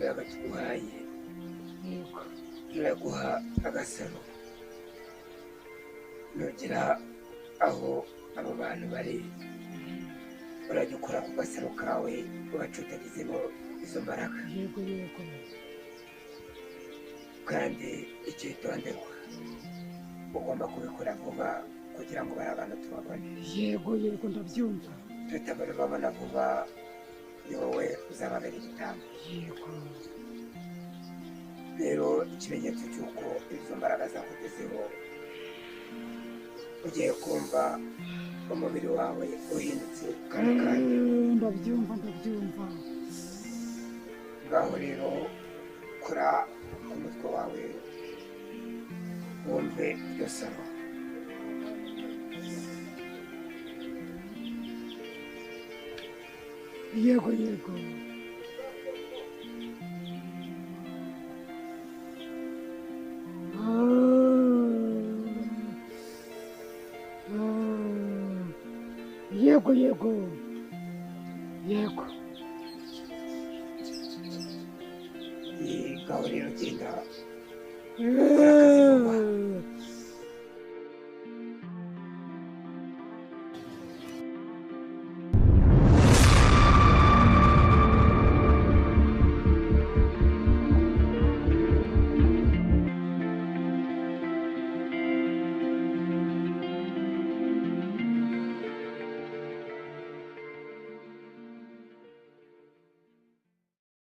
imbaraga tuguhaye yego turaguha agasaro nugira aho abo bantu bari urajya ukora ku gasaro kawe ubaca utagizemo izo mbaraga yego yego kandi icyitonderwa ugomba kubikora vuba kugira ngo bari abantu tubabone yego yego ndabyumva tutabona babona vuba ni wowe uzababera igitambo yego rero ikimenyetso cy'uko izo mbaraga zakugezeho ugiye kumva umubiri wawe uhindutse kandi ndabyumva ndabyumva ngaho rero kora ku mutwe wawe wumve iryo saro yego yego yego yego yego ngaho rero genda